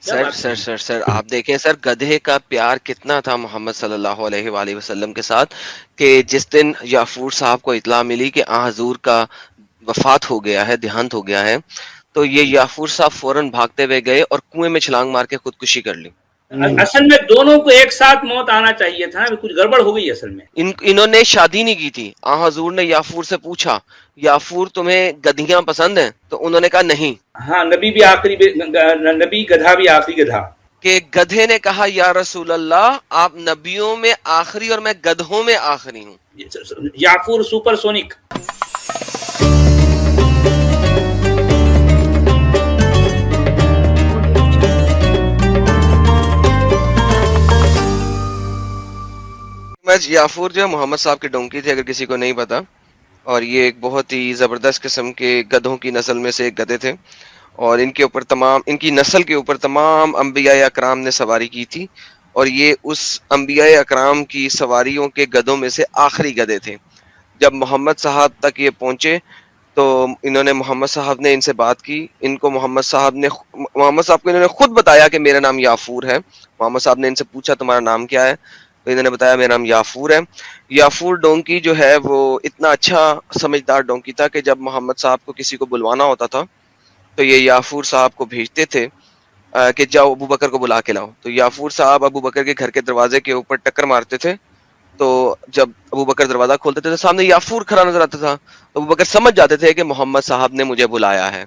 سر آپ دیکھیں سر، گدھے کا پیار کتنا تھا محمد صلی اللہ علیہ وآلہ وسلم کے ساتھ، کہ جس دن یافور صاحب کو اطلاع ملی کہ آن حضور کا وفات ہو گیا ہے، دیہانت ہو گیا ہے، تو یہ یافور صاحب فوراً بھاگتے ہوئے گئے اور کنویں میں چھلانگ مار کے خودکشی کر لی۔ اصل میں دونوں کو ایک ساتھ موت آنا چاہیے تھا، کچھ گڑبڑ ہو گئی اصل میں۔ انہوں نے شادی نہیں کی تھی۔ آن حضور نے یافور سے پوچھا، یافور تمہیں گدھیاں پسند ہیں؟ تو انہوں نے کہا نہیں۔ ہاں، نبی بھی آخری نبی، گدھا بھی آخری گدھا۔ کہ گدھے نے کہا یا رسول اللہ، آپ نبیوں میں آخری اور میں گدھوں میں آخری ہوں۔ یافور سپر سونک۔ یافور جو ہے محمد صاحب کی ڈونکی تھی، اگر کسی کو نہیں پتا، اور یہ ایک بہت ہی زبردست قسم کے گدھوں کی نسل میں سے ایک گدھے تھے، اور ان کے اوپر ان کی نسل کے اوپر تمام انبیاء اکرام نے سواری کی تھی، اور یہ اس انبیاء اکرام کی سواریوں کے گدھوں میں سے آخری گدھے تھے۔ جب محمد صاحب تک یہ پہنچے تو انہوں نے محمد صاحب نے ان سے بات کی، ان کو محمد صاحب کو انہوں نے خود بتایا کہ میرا نام یافور ہے۔ محمد صاحب نے ان سے پوچھا تمہارا نام کیا ہے؟ تو انہوں نے بتایا میرا نام یافور ہے۔ یافور ڈونکی جو ہے وہ اتنا اچھا سمجھدار ڈونکی تھا کہ جب محمد صاحب کو کسی کو بلوانا ہوتا تھا تو یہ یافور صاحب کو بھیجتے تھے کہ جاؤ ابو بکر کو بلا کے لاؤ۔ تو یافور صاحب ابو بکر کے گھر کے دروازے کے اوپر ٹکر مارتے تھے، تو جب ابو بکر دروازہ کھولتے تھے تو سامنے یافور کھڑا نظر آتا تھا، ابو بکر سمجھ جاتے تھے کہ محمد صاحب نے مجھے بلایا ہے،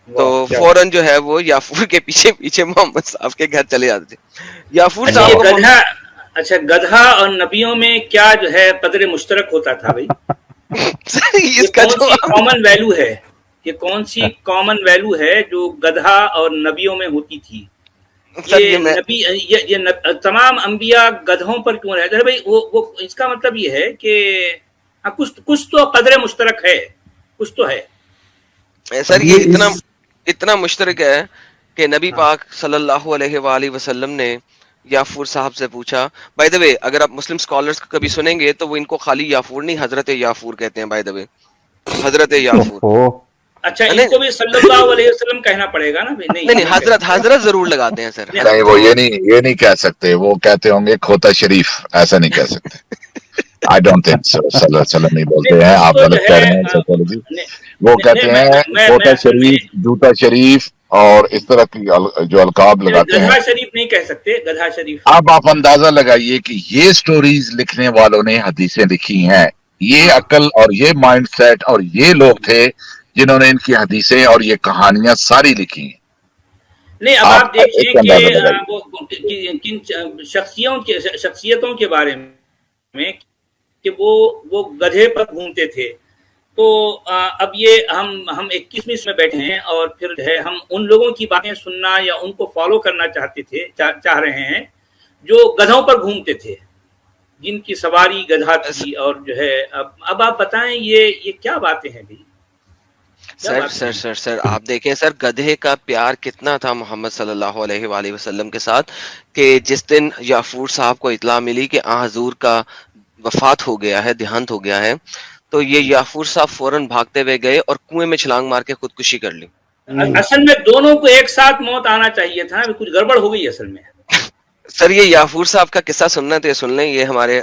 تو فوراً جو ہے وہ یافور کے پیچھے پیچھے محمد صاحب کے گھر چلے جاتے تھے۔ یافور صاحب کو اچھا، گدھا اور نبیوں میں کیا جو ہے قدر مشترک ہوتا تھا بھائی؟ یہ کون سی کامن ویلو ہے؟ یہ کون سی کامن ویلو ہے جو گدھا اور نبیوں میں ہوتی تھی؟ یہ نبی، یہ تمام انبیاء گدھوں پر کیوں رہتے ہیں بھائی؟ وہ اس کا مطلب یہ ہے کہ کچھ تو قدر مشترک ہے، کچھ تو ہے سر۔ یہ اتنا مشترک ہے کہ نبی پاک صلی اللہ علیہ وآلہ وسلم نے یافور صاحب سے پوچھا۔ بائی دا وے اگر آپ مسلم اسکالرس کو کبھی سنیں گے تو وہ ان کو خالی یافور نہیں، حضرت یافور کہتے ہیں۔ بائی دا وے حضرت یافور۔ اچھا، ان کو بھی صلی اللہ علیہ وسلم کہنا پڑے گا نا؟ نہیں، حضرت ضرور لگاتے ہیں سر۔ نہیں، وہ یہ نہیں کہہ سکتے، وہ کہتے ہوں گے کھوتا شریف، ایسا نہیں کہہ سکتے۔ I don't think so۔ صلی اللہ علیہ وسلم نہیں بولتے ہیں، آپ غلط کہہ رہے ہیں۔ وہ کہتے ہیں کھوتا شریف، جوتا شریف اور اس طرح کی جو القاب لگاتے ہیں۔ گدھا شریف نہیں کہہ سکتے، گدھا شریف۔ اب آپ اندازہ لگائیے کہ یہ سٹوریز لکھنے والوں نے حدیثیں لکھی ہیں، یہ عقل اور یہ مائنڈ سیٹ اور یہ لوگ تھے جنہوں نے ان کی حدیثیں اور یہ کہانیاں ساری لکھی ہیں۔ نہیں، اب آپ دیکھیں کہ کن شخصیتوں کے بارے میں کہ وہ گدھے پر گھومتے تھے، تو اب یہ ہم 21ویں میں بیٹھے ہیں اور پھر ہے ہم ان لوگوں کی باتیں سننا یا ان کو فالو کرنا چاہ رہے ہیں جو گدھوں پر گھومتے تھے، جن کی سواری گدھا تھی۔ اور جو ہے اب آپ بتائیں یہ کیا باتیں ہیں بھائی؟ سر آپ دیکھیں سر، گدھے کا پیار کتنا تھا محمد صلی اللہ علیہ وآلہ وسلم کے ساتھ، کہ جس دن یافور صاحب کو اطلاع ملی کہ آن حضور کا وفات ہو گیا ہے، دیہانت ہو گیا ہے، تو یہ یافور صاحب فوراً بھاگتے ہوئے گئے اور کنویں میں چھلانگ مار کے خودکشی کر لی۔ اصل میں دونوں کو ایک ساتھ موت آنا چاہیے تھا، کچھ گڑبڑ ہو گئی اصل میں۔ سر یہ یافور صاحب کا قصہ سننا ہے تو یہ سن لیں، یہ ہمارے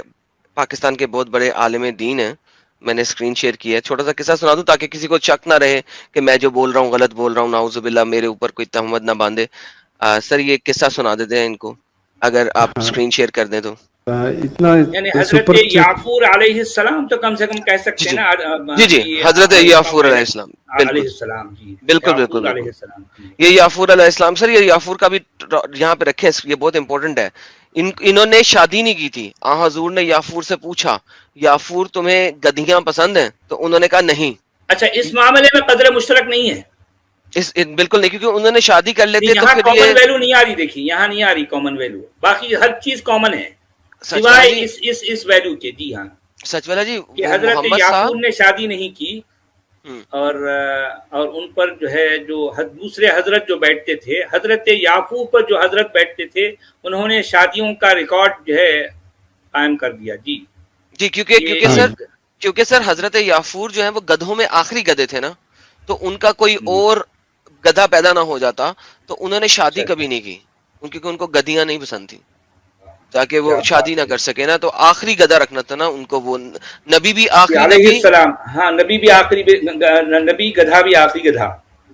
پاکستان کے بہت بڑے عالم دین ہیں، میں نے اسکرین شیئر کیا ہے، چھوٹا سا قصہ سنا دوں تاکہ کسی کو شک نہ رہے کہ میں جو بول رہا ہوں غلط بول رہا ہوں، نعوذ باللہ میرے اوپر کوئی تہمت نہ باندھے۔ سر یہ قصہ سنا دیتے ہیں ان کو، اگر آپ اسکرین شیئر کر دیں تو۔ یعنی حضرت یافور علیہ السلام تو کم سے کم کہہ سکتے ہیں نا۔ جی حضرت یافور علیہ السلام، بالکل۔ یہ یافور علیہ السلام، سر یہ یافور کا بھی یہاں پہ رکھیں، یہ بہت امپورٹنٹ ہے۔ انہوں نے شادی نہیں کی تھی۔ آن حضور نے یافور سے پوچھا، یافور تمہیں گدھیاں پسند ہیں؟ تو انہوں نے کہا نہیں۔ اچھا، اس معاملے میں قدر مشترک نہیں ہے؟ بالکل نہیں، کیونکہ انہوں نے شادی کر لیتے تو پھر کامن ویلو نہیں آ رہی۔ دیکھیے یہاں نہیں آ رہی کامن ویلو، باقی ہر چیز کامن ہے سوائے اس ویلو کے۔ جی ہاں، سچ والا جی، کہ حضرت یعقوب نے شادی نہیں کی، اور ان پر جو ہے جو دوسرے حضرت جو بیٹھتے تھے، حضرت یعقوب پر جو حضرت بیٹھتے تھے، انہوں نے شادیوں کا ریکارڈ جو ہے قائم کر دیا۔ جی کیونکہ سر حضرت یعقوب جو ہے وہ گدھوں میں آخری گدھے تھے نا، تو ان کا کوئی اور گدھا پیدا نہ ہو جاتا، تو انہوں نے شادی کبھی نہیں کی۔ کیونکہ ان کو گدیاں نہیں پسند تھیں تاکہ وہ شادی نہ کر سکے نا، تو آخری گدھا رکھنا تھا نا ان کو. وہ نبی بھی آخری علیہ نبی، السلام، ہاں نبی بھی آخری نبی، گدھا بھی آخری گدھا.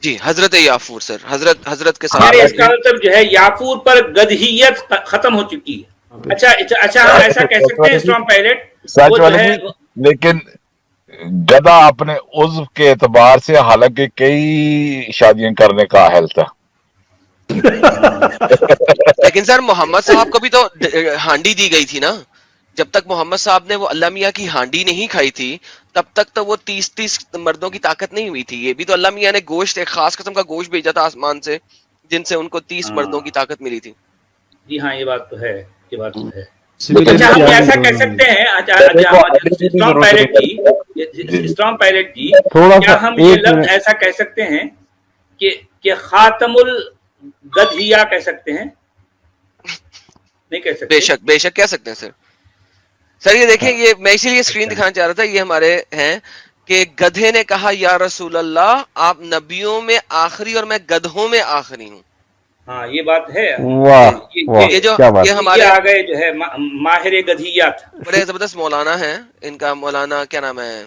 جی حضرت یافور سر، حضرت کے یعنی ساتھ. اس کا مطلب جو ہے یافور پر گدھیت ختم ہو چکی ہے. اچھا ہم ایسا کہہ سکتے ہیں اسٹرانگ پائلٹ وہ جو ہے. لیکن گدھا اپنے عضو کے اعتبار سے حالانکہ کئی شادیاں کرنے کا اہل تھا. لیکن سر محمد صاحب کو بھی تو ہانڈی دی گئی تھی نا. جب تک محمد صاحب نے وہ اللہ میاں کی ہانڈی نہیں کھائی تھی تب تک تو وہ 30 مردوں کی طاقت نہیں ہوئی تھی. یہ بھی تو اللہ میاں نے گوشت، ایک خاص قسم کا گوشت بھیجا تھا آسمان سے جن سے ان کو 30 مردوں کی طاقت ملی تھی. جی ہاں یہ بات تو ہے، یہ بات تو ہے. اچھا ہم ایسا کہہ سکتے ہیں اسٹرانگ پائلٹ جی کیا ہم یہ لفظ ایسا کہہ سکتے ہیں کہ خاتم الگدھیا کہہ سکتے ہیں؟ نہیں کہہ سکتے. بے شک کہہ سکتے ہیں سر. سر یہ دیکھیں، یہ میں اسی لیے اسکرین دکھانا چاہ رہا تھا، یہ ہمارے ہیں کہ گدھے نے کہا یا رسول اللہ آپ نبیوں میں آخری اور میں گدھوں میں آخری ہوں. ہاں یہ بات ہے. یہ ہمارے آ گئے جو ہے ماہر گدھیات، بڑے زبردست مولانا ہیں. ان کا مولانا کیا نام ہے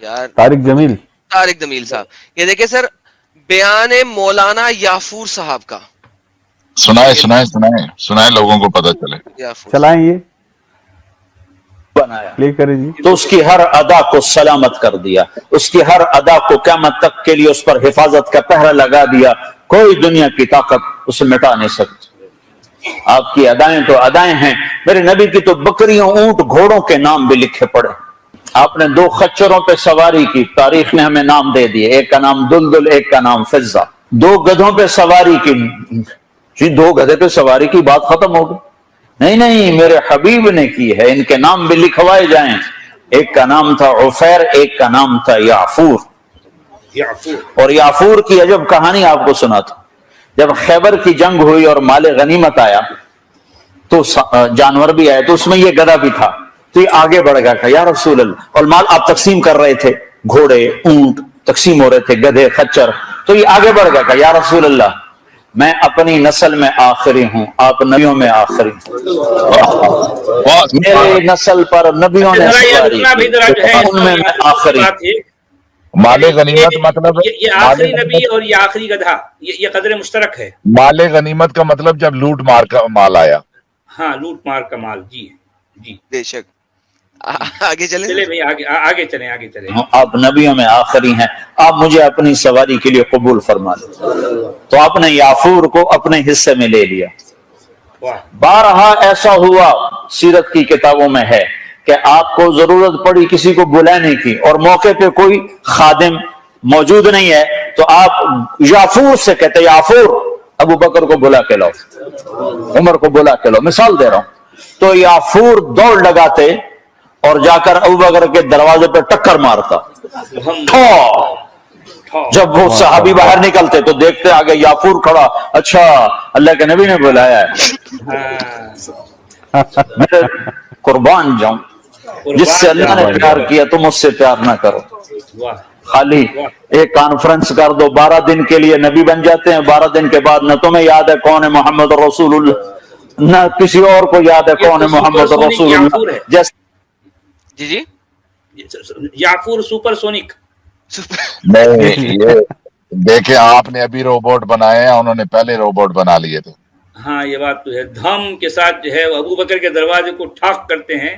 یار؟ طارق جمیل صاحب. یہ دیکھیں سر بیان مولانا یافور صاحب کا. سنائے لوگوں کو پتہ چلے. چلائیں یہ پلے کریں جی. تو اس کی ہر ادا کو سلامت کر دیا، اس کی ہر ادا کو قیامت تک کے لیے اس پر حفاظت کا پہرا لگا دیا. کوئی دنیا کی طاقت اسے مٹا نہیں سکتی. آپ کی ادائیں تو ادائیں ہیں، میرے نبی کی تو بکریوں، اونٹ، گھوڑوں کے نام بھی لکھے پڑے. آپ نے 2 خچروں پہ سواری کی، تاریخ نے ہمیں نام دے دیے، ایک کا نام دلدل، ایک کا نام فضہ. 2 گدھوں پہ سواری کی، جی 2 گدھے پہ سواری کی بات ختم ہو گئی. نہیں میرے حبیب نے کی ہے، ان کے نام بھی لکھوائے جائیں. ایک کا نام تھا عفیر، ایک کا نام تھا یافور. اور یافور کی عجب کہانی آپ کو سناتا. جب خیبر کی جنگ ہوئی اور مال غنیمت آیا تو جانور بھی آئے، تو اس میں یہ گدھا بھی تھا. تو یہ آگے بڑھ گیا کہ یا رسول اللہ، اور مال آپ تقسیم کر رہے تھے، گھوڑے، اونٹ تقسیم ہو رہے تھے، گدھے، خچر. تو یہ آگے بڑھ گیا کہ یا رسول اللہ میں اپنی نسل میں آخری ہوں، آپ نبیوں میں آخری ہوں. میرے نسل پر نبیوں نے سواری ان میں آخری. مال غنیمت مطلب یہ آخری نبی اور یہ آخری گدھا، یہ قدر مشترک ہے. مال غنیمت کا مطلب جب لوٹ مار کا مال آیا. ہاں لوٹ مار کا مال. جی جی بے شک. آگے چلیں آگے چلیں. آپ نبیوں میں آخری ہیں، آپ مجھے اپنی سواری کے لیے قبول فرما لیں. تو آپ نے یافور کو اپنے حصے میں لے لیا. بارہا ایسا ہوا سیرت کی کتابوں میں ہے کہ آپ کو ضرورت پڑی کسی کو بلانے کی اور موقع پہ کوئی خادم موجود نہیں ہے تو آپ یافور سے کہتے یافور ابو بکر کو بلا کے لاؤ، عمر کو بلا کے لاؤ. مثال دے رہا ہوں. تو یافور دوڑ لگاتے اور جا کر ابو بکر کے دروازے پہ ٹکر مارتا. جب وہ صحابی باہر نکلتے تو دیکھتے آگے یافور کھڑا. اچھا اللہ کے نبی نے بلایا ہے. میں قربان جاؤں، جس سے اللہ نے پیار کیا تم اس سے پیار نہ کرو. خالی ایک کانفرنس کر دو، 12 دن کے لیے نبی بن جاتے ہیں. 12 دن کے بعد نہ تمہیں یاد ہے کون ہے محمد رسول اللہ، نہ کسی اور کو یاد ہے کون ہے محمد رسول اللہ. جیسے جی یافور سپر سونک. نہیں یہ دیکھیں آپ نے ابھی روبوٹ بنائے ہیں، انہوں نے پہلے روبوٹ بنا لیے تھے. ہاں یہ بات تو ہے. دھم کے ساتھ جو ہے ابو بکر کے دروازے کو ٹھاک کرتے ہیں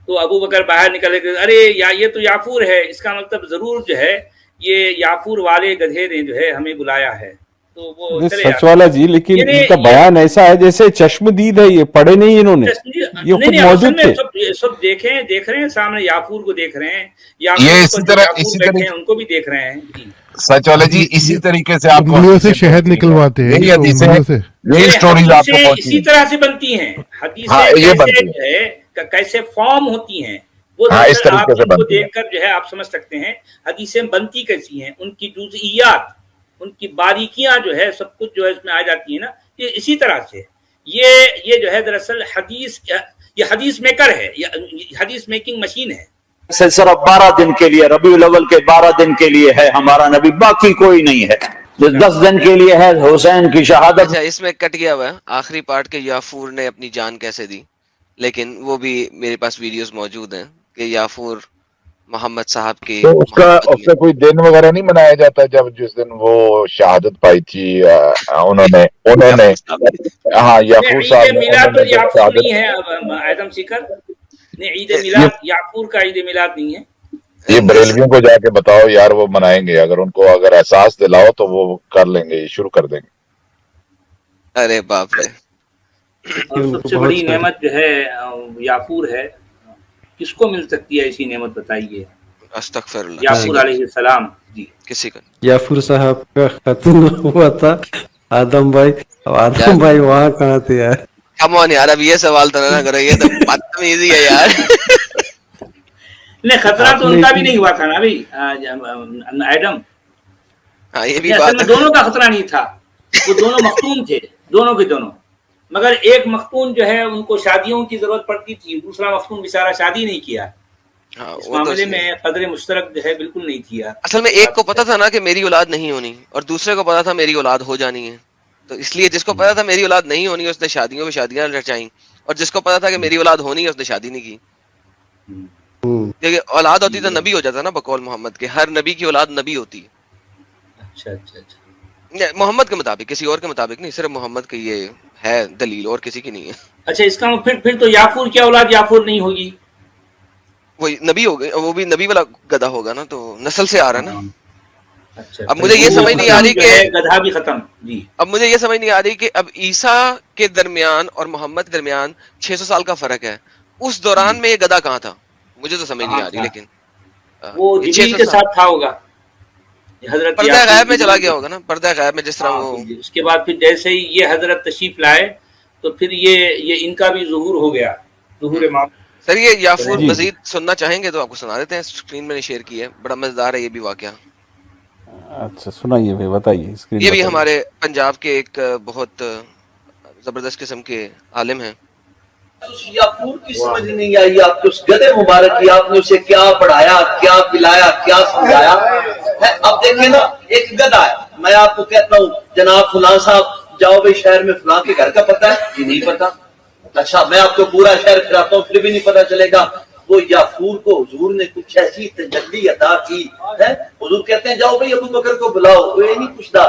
تو ابو بکر باہر نکلے کہ ارے یہ تو یافور ہے، اس کا مطلب ضرور جو ہے یہ یافور والے گدھے نے جو ہے ہمیں بلایا ہے. تو وہ سچ والا جی، لیکن ان کا بیان ایسا ہے جیسے چشم دید ہے، یہ پڑھے نہیں انہوں نے، یہ خود موجود تھے. سب دیکھ رہے ہیں سامنے، یافور کو دیکھ رہے ہیں، یافور ان کو بھی دیکھ رہے ہیں. سچ والے جی اسی طریقے سے آپ انگلیوں سے شہد نکلواتے ہیں، اسی طرح سے بنتی ہیں حدیثیں، کیسے فارم ہوتی ہیں وہ آپ کو دیکھ کر جو ہے آپ سمجھ سکتے ہیں حدیثیں بنتی کیسی ہیں. ان کی جزئیات، ان کی باریکیاں جو ہے سب کچھ جو ہے اس میں آ جاتی ہیں نا. یہ اسی طرح سے یہ جو ہے دراصل یہ حدیث میکر ہے، یہ حدیث میکنگ مشین ہے. صرف 12 دن کے لیے، ربیع الاول کے 12 دن کے لیے ہے ہمارا نبی، باقی کوئی نہیں ہے. جو 10 دن کے لیے ہے حسین کی شہادت. اچھا اس میں کٹ گیا ہوا ہے آخری پارٹ کے یافور نے اپنی جان کیسے دی، لیکن وہ بھی میرے پاس ویڈیوز موجود ہیں کہ یافور محمد صاحب کے تو اس کا کوئی دن وغیرہ نہیں منایا جاتا جب جس دن وہ شہادت پائی تھی انہوں نے ہاں یافور صاحب عید میلاد تو یافور نہیں ہے ایڈم سیکر نے، عید میلاد یافور کا عید میلاد نہیں ہے. یہ بریلویوں کو جا کے بتاؤ یار، وہ منائیں گے، اگر ان کو اگر احساس دلاؤ تو وہ کر لیں گے، یہ شروع کر دیں گے. ارے باپ رے. اور سب سے بڑی نعمت جو ہے یافور ہے، کس کو مل سکتی ہے ایسی نعمت بتائیے؟ استغفر اللہ. یافور علیہ السلام. جی کسی کا یافور صاحب کا ختم ہوا تھا آدم بھائی، آدم بھائی وہاں کہاں تھے یار؟ کم آن یار، اب یہ سوال تو نہ کرو، یہ تو بدتمیزی ہے یار. نہیں خطرہ تو ان کا بھی نہیں ہوا تھا نا ابھی ایڈم. ہاں یہ بھی اصل بات میں دونوں کا خطرہ نہیں تھا، وہ دونوں مختون تھے، دونوں کے دونوں، مگر ایک مختون جو ہے ان کو شادیوں کی ضرورت پڑتی تھی، دوسرا مختون بیچارہ شادی نہیں کیا. اس معاملے میں قدر مشترک جو ہے بالکل نہیں تھی. اصل میں ایک کو پتا تھا نا کہ میری اولاد نہیں ہونی، اور دوسرے کو پتا تھا میری اولاد ہو جانی ہے، تو اس لیے جس کو پتا تھا میری اولاد نہیں ہونی اس نے شادیوں پہ شادیاں رچائیں، اور جس کو پتا تھا کہ میری اولاد ہونی ہے اس نے شادی نہیں کی. کیونکہ اولاد ہوتی تو نبی ہو جاتا نا، بقول محمد کے ہر نبی کی اولاد نبی ہوتی ہے. اچھا اچھا اچھا. محمد کے مطابق، کسی اور کے مطابق نہیں، صرف محمد کی یہ ہے دلیل، اور کسی کی نہیں ہے. اچھا اس کا پھر تو یافور کی اولاد یافور نہیں ہوگی، وہ نبی ہو گئی، وہ بھی نبی والا گدھا ہوگا نا، تو نسل سے آ رہا نا. اچھا اب مجھے یہ سمجھ نہیں آ رہی کہ گدھا بھی ختم. جی اب مجھے یہ سمجھ نہیں آ رہی کہ اب عیسیٰ کے درمیان اور محمد کے درمیان 600 سال کا فرق ہے، اس دوران میں یہ گدھا کہاں تھا؟ مجھے تو سمجھ نہیں آ رہی. لیکن وہ جبریل کے ساتھ تھا ہوگا، حضرت پردہ غیب میں چلا گیا ہوگا نا، پردہ غیب میں جس طرح وہ. اس کے بعد پھر جیسے ہی یہ حضرت تشریف لائے تو پھر یہ ان کا بھی ظہور ہو گیا، ظہور امام. سر یہ یافور مزید سننا چاہیں گے تو آپ کو سنا دیتے ہیں، اسکرین میں نے شیئر کی ہے، بڑا مزیدار ہے یہ بھی واقعہ. اچھا سنائیے بھائی، بتائیے. یہ بھی ہمارے پنجاب کے ایک بہت زبردست قسم کے عالم ہیں. یافور کی سمجھ نہیں آئی آپ کے اس گدھے مبارک کی، آپ نے اسے کیا پڑھایا، کیا پلایا، کیا سمجھایا. اب دیکھیں نا، ایک گدھا ہے، میں آپ کو کہتا ہوں جناب فلاں صاحب جاؤ بھائی شہر میں فلاں کے گھر کا پتہ ہے، یہ نہیں پتا. اچھا میں آپ کو پورا شہر پھراتا ہوں پھر بھی نہیں پتا چلے گا. وہ یافور کو حضور نے کچھ ایسی تجلی عطا کی ہے، حضور کہتے ہیں جاؤ بھائی ابو بکر کو بلاؤ، وہ یہ نہیں پوچھتا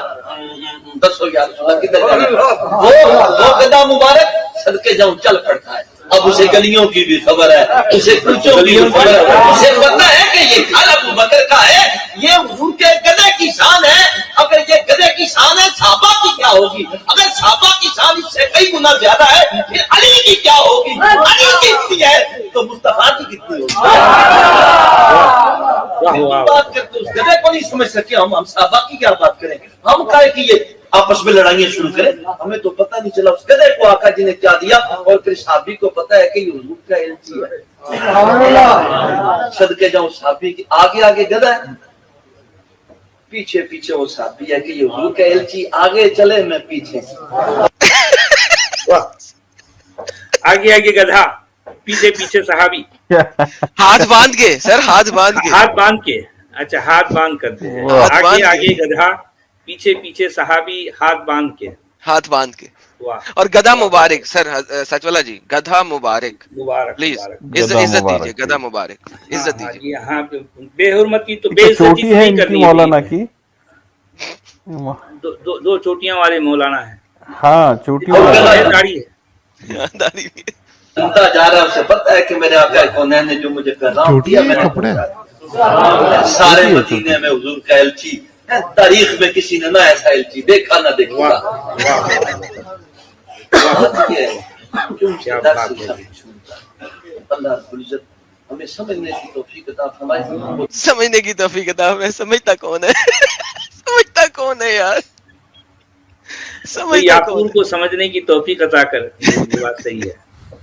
دسو یا رسول اللہ کدھر جانا. وہ گدھا مبارک صدقے جاؤں چل پڑتا ہے. اب اسے گلیوں کی بھی خبر ہے، اسے کوچوں کی بھی خبر ہے، اسے پتا ہے کہ یہ گھر ابو بکر کا ہے، یہ حضور کے گدھے کی شان ہے. اگر یہ گدھے کی شان ہے صحابہ کی کیا ہوگی؟ اگر صحابہ کی شان اس سے کئی گنا زیادہ ہے پھر علی کی کیا ہوگی؟ علی کی کتنی ہے تو مصطفیٰ کی کتنی ہوگی؟ بات کرتے اس گدھے کو نہیں سمجھ سکے ہم صحابہ کی کیا بات کریں؟ ہم کہے کہ یہ آپس میں لڑائیاں شروع کریں، ہمیں تو پتہ نہیں چلا اس گدھے کو آقا جی نے کیا دیا، اور پھر صحابی کو پتہ ہے کہ یہ حضور کا الچی ہے. صدقے جاؤں صحابی کی آگے آگے گدھا ہے، پیچھے پیچھے وہ صحابی ہے کہ یہ حضور کا الچی، آگے چلے میں پیچھے. آگے آگے گدھا، پیچھے پیچھے صحابی، ہاتھ باندھ کے سر، ہاتھ باندھ کے، ہاتھ باندھ کے. اچھا ہاتھ باندھ کرتے ہیں، آگے آگے گدھا، پیچھے پیچھے صحابی، ہاتھ باندھ کے، ہاتھ باندھ کے. اور گدھا مبارک سر، سچ والا جی، گدھا مبارک مبارک پلیز، مبارک. عزت دیجیے، گدھا مبارک عزت دیجیے. یہاں پہ بے حرمتی تو بے عزتی چوٹی ہے ان کی مولانا کی، دو چوٹیاں والے مولانا ہیں. ہاں چوٹی داڑھی ہے. سنتا جا رہا ہے، اسے پتہ ہے کہ میرے آقا کونین نے جو مجھے پیغام دیا میں کپڑے سارے مدینے میں حضور کا الچی، تاریخ میں کسی نے نہ ایسا الچی دیکھا نہ دیکھا. اللہ رب العزت ہمیں سمجھنے کی توفیق عطا فرمائے. سمجھنے کی توفیق عطا فرمائے. سمجھتا کون ہے؟ سمجھتا کون ہے یار؟ یافور کو سمجھنے کی توفیق عطا کر، یہ بات صحیح ہے.